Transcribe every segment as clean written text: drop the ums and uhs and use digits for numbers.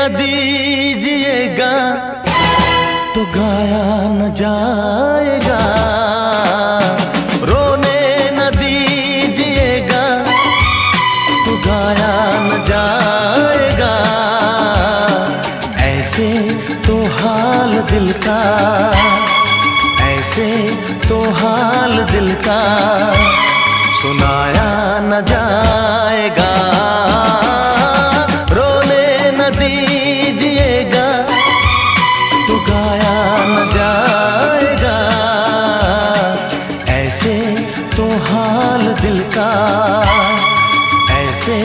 न दीजिएगा तो गाया न जाएगा, रोने न दीजिएगा तो गाया न जाएगा। ऐसे तो हाल दिल का, ऐसे तो हाल दिल का सुनाया न जाएगा। रोने न दीजिएगा तो गाया न जाएगा। ऐसे तो हाल दिल का, ऐसे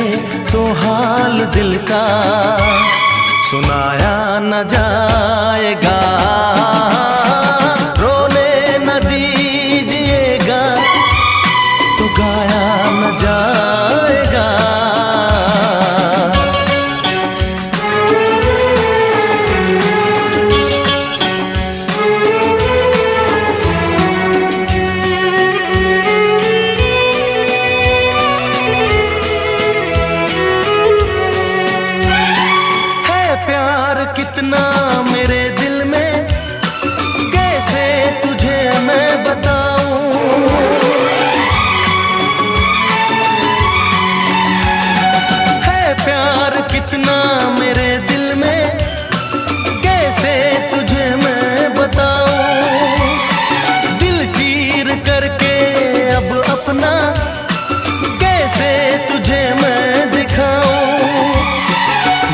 तो हाल दिल का सुनाया न जाएगा। रोने न दीजिएगा तो गाया न जाएगा। कितना मेरे दिल में, कैसे तुझे मैं बताऊं। है प्यार कितना मेरे दिल में, कैसे तुझे मैं बताऊं। दिल चीर करके अब अपना कैसे तुझे मैं दिखाऊं।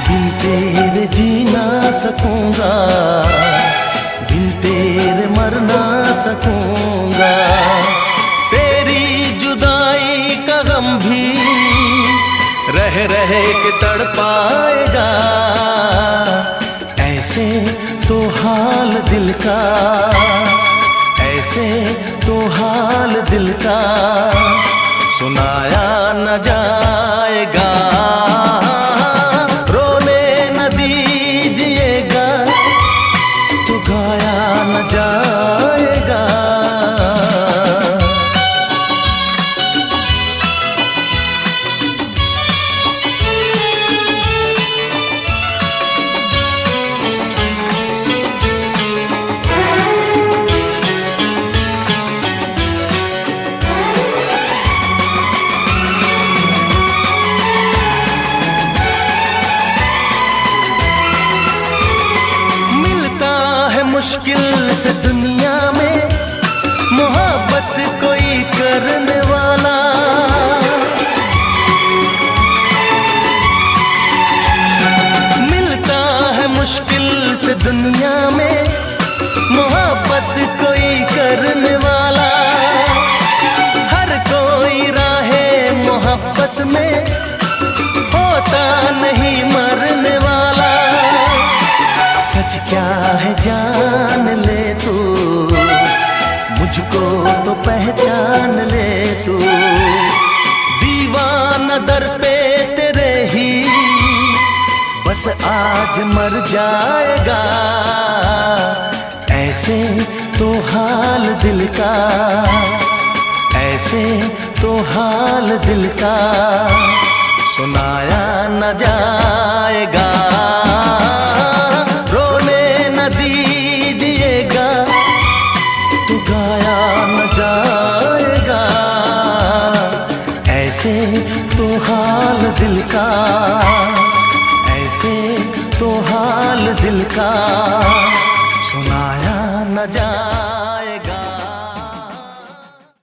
बिन तेरे जी ना सकूंगा, बिन तेरे मर ना सकूंगा। तेरी जुदाई का गम भी रह रह के तड़पाएगा। ऐसे तो हाल दिल का, ऐसे तो हाल दिल का सुनाया न जाएगा। गाया न जाएगा। मुश्किल से दुनिया में मोहब्बत कोई करने वाला। मिलता है मुश्किल से दुनिया में मोहब्बत कोई करने वाला। हर कोई राहे मोहब्बत में होता नहीं मरने वाला। सच क्या है जान ले तू, मुझको तो पहचान ले तू। दीवाना दर पे तेरे ही बस आज मर जाएगा। ऐसे तो हाल दिल का, ऐसे तो हाल दिल का सुनाया न जाएगा। गाया न जाएगा। ऐसे तो हाल दिल का, ऐसे तो हाल दिल का